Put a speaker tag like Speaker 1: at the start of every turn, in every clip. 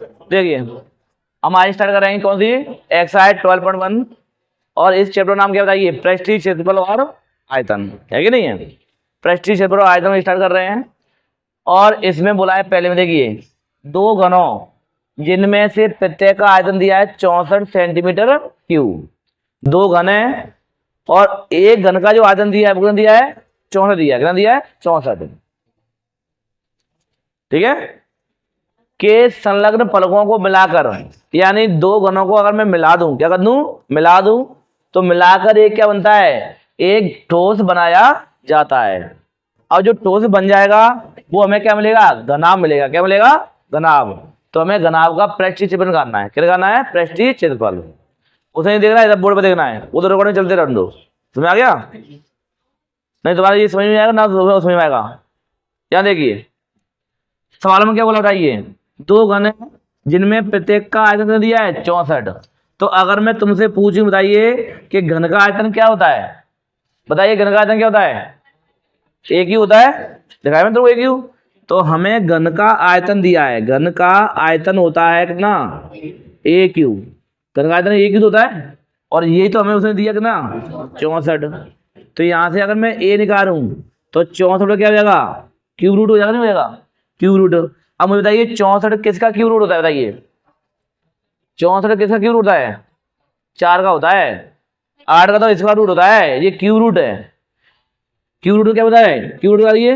Speaker 1: देखिए हम आज स्टार्ट कर रहे हैं कौन सी एक्सरसाइज 12.1 और इस चैप्टर नाम क्या बताइए, पृष्ठीय क्षेत्रफल और आयतन, है कि नहीं है। पृष्ठीय क्षेत्रफल और आयतन स्टार्ट कर रहे हैं और इसमें बोला है पहले में देखिए दो घनों जिनमें से प्रत्येक का आयतन दिया है 64 सेंटीमीटर क्यूब। दो घन है और एक घन का जो आयतन दिया है वो दिया है 64 दिया है, कितना दिया है 64। ठीक है, के संलग्न फलकों को मिलाकर, यानी दो घनों को अगर मैं मिला दूं, क्या कर दूं, मिला दूं, तो मिलाकर एक क्या बनता है, एक ठोस बनाया जाता है। और जो ठोस बन जाएगा वो हमें क्या मिलेगा, घनाभ मिलेगा। क्या मिलेगा, घनाभ। तो हमें घनाभ का पृष्ठीय क्षेत्रफल करना है। क्या करना है, पृष्ठीय क्षेत्रफल। उसे नहीं देखना है, बोर्ड पे देखना है, उधर रिकॉर्डिंग चलते रह दो। समझ आ गया, नहीं तुम्हारा ये समझ में आएगा ना, समझ में आएगा। यहाँ देखिए सवाल में क्या बोला बताइए, दो घन जिनमें प्रत्येक का आयतन दिया है 64। तो अगर मैं तुमसे पूछूं बताइए कि घन का आयतन क्या होता है, बताइए घन का आयतन क्या होता है, एक ही होता है, दिखाया मैं तुमको एक ही। तो हमें घन का आयतन दिया है, घन का आयतन होता है कितना, ए क्यू। घन का आयतन एक ही होता है और यही तो हमें उसने दिया कितना 64। तो यहां से अगर मैं ए निकालूं तो 64 क्या हो जाएगा, क्यूब रूट हो जाएगा, नहीं हो जाएगा क्यूब रूट। अब मुझे बताइए 64 किसका क्यूब रूट होता है, बताइए 64 किसका क्यूब रूट होता है, 4 का होता है, 8 का तो इसका रूट होता है, ये क्यूब रूट है। क्यूब रूट क्या होता है, क्यूब रूट ये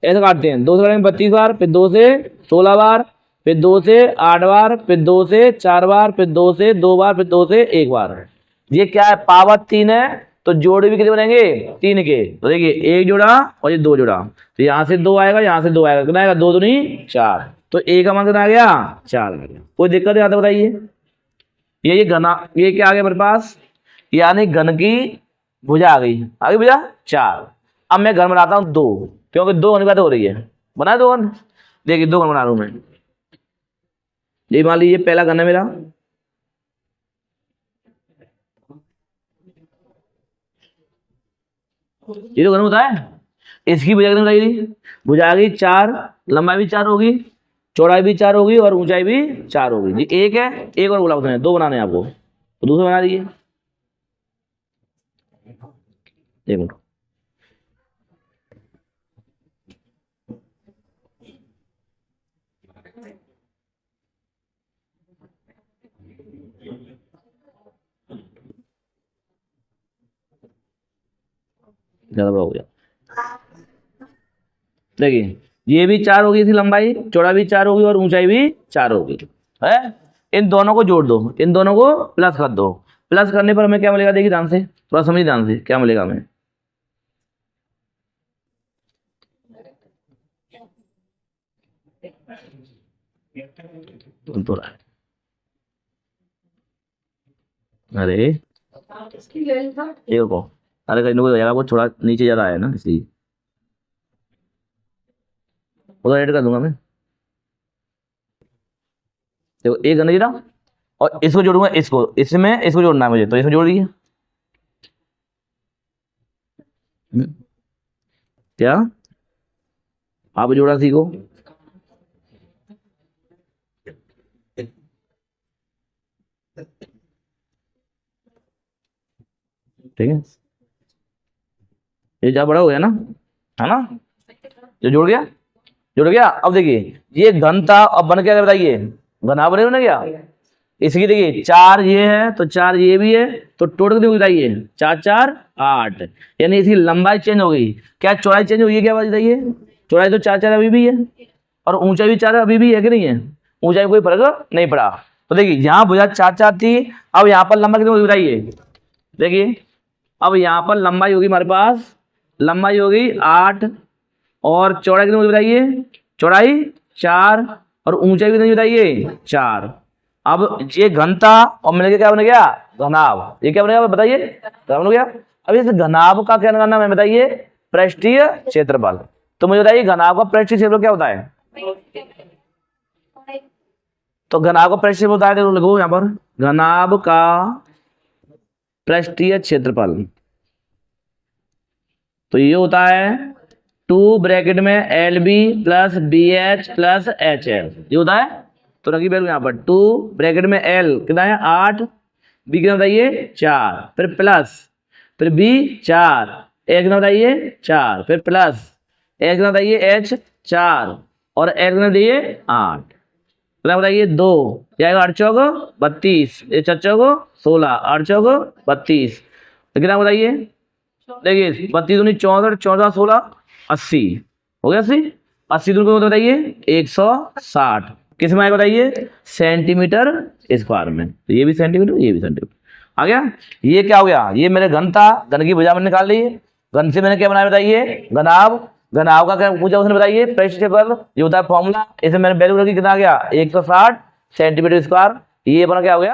Speaker 1: ऐसे काटते हैं, 2 से काटेंगे 32 बार, फिर 2 से 16 बार, फिर 2 से 8 बार, फिर 2 से 4 बार, फिर 2 से 2 बार, फिर 2 से 1 बार। ये क्या है, पावर 3 है, तो जोड़े भी कितने बनेंगे 3 के। तो देखिए एक जोड़ा और ये 2 जोड़ा, तो यहाँ से 2 आएगा, यहाँ से 2 आएगा, कितना आएगा 2 दूनी 4। तो ए का मान कितना आ गया 4 आ गया। कोई दिक्कत है, आता बताइए। ये घना, ये क्या आ गया मेरे पास, यानी घन की भुजा आ गई, आ गई भुजा 4। अब मैं घन बनाता हूँ 2, क्योंकि 2 घन की बात हो रही है, बना 2 घन। देखिए 2 घन बना रहा हूं मैं। ये मान लीजिए पहला घन है मेरा, ये तो घन होता है। इसकी भुजा कितनी बताइए, भुजा आ गई 4, लंबाई भी 4 होगी, चौड़ाई भी 4 होगी और ऊंचाई भी 4 होगी। जी एक है, एक और बोला उसने 2 बनाने हैं आपको, तो दूसरा बना दीजिए। एक मिनट, ज्यादा बड़ा हो गया। देखिए ये भी 4 होगी, इसकी लंबाई, चौड़ा भी 4 होगी और ऊंचाई भी 4 होगी है। इन दोनों को जोड़ दो, इन दोनों को प्लस कर दो। प्लस करने पर हमें क्या मिलेगा, देखिए ध्यान से, थोड़ा समझिए ध्यान से, क्या मिलेगा हमें, तो रहा है, अरे ये को, अरे कहीं हो जाएगा, वो थोड़ा नीचे ज्यादा है ना, इसलिए उधर ऐड कर दूंगा मैं। देखो एक गन ना, और इसको जोड़ूंगा, इसको इसमें, इसको जोड़ना है मुझे, तो इसको जोड़ दिए। क्या आप जोड़ा सीखो, ठीक है। ये जा बड़ा हो गया ना, है ना, जो जुड़ गया, जुड़ गया। अब देखिए ये घन था, अब बन क्या बताइए, घना बने ना क्या। इसकी देखिए 4 ये है, तो 4 ये भी है, तो टोटल कितनी बताइए 4 4 8, यानी इसकी लंबाई चेंज हो गई। क्या चौड़ाई चेंज हुई है, क्या बात बताइए, चौड़ाई तो 4 4 अभी भी है और ऊंचाई भी 4 अभी भी है कि नहीं है, ऊंचाई में कोई फर्क नहीं पड़ा। तो देखिए यहाँ भुजा 4 4 थी, अब यहाँ पर लंबाई कितनी बताइए, देखिए अब यहाँ पर लंबाई होगी हमारे पास, लंबाई होगी 8 और चौड़ाई कितनी बताइए, चौड़ाई 4 और ऊंचाई कितनी बताइए 4। अब ये घन था और मिलकर क्या बन गया घनाभ, ये क्या बनेगा बताइए, क्या बन गया। अब इस घनाभ का क्या करना है बताइए, पृष्ठीय क्षेत्रफल। तो मुझे बताइए घनाभ का पृष्ठीय क्षेत्रफल क्या होता है, तो घनाभ का पृष्ठीय होता है, तो लिखो यहाँ पर घनाभ का पृष्ठीय क्षेत्रफल, तो ये होता है 2 ब्रैकेट में LB plus BH plus HL, ये होता है तो रखी वैल्यू यहाँ पर 2 ब्रैकेट में L कितना है 8, B कितना बताइए 4, फिर प्लस, फिर B 4, A कितना बताइए 4, फिर प्लस A कितना बताइए H 4 और L कितना बताइए 8, कितना बताइए 2, जाएगा 8 चौको 32, 4 चौको 16, 8 चौको 32, तो कितना बताइए, देखिए 32 दूनी 64, 14 16 80, हो गया 80, 80 दूनी को बताइए 160, किस में आएगा बताइए सेंटीमीटर स्क्वायर में, तो ये भी सेंटीमीटर ये भी सेंटीमीटर आ गया। ये क्या हो गया, ये मेरे घन था, घन की भुजा मैंने निकाल ली, घन से मैंने क्या बनाया बताइए घनाभ, घनाभ का क्या पूछा उसने बताइए पृष्ठफल, ये होता है फॉर्मूला, इसे मैंने वैल्यू रखी कितना आ गया 160 सेंटीमीटर स्क्वायर, ये अपना क्या हो गया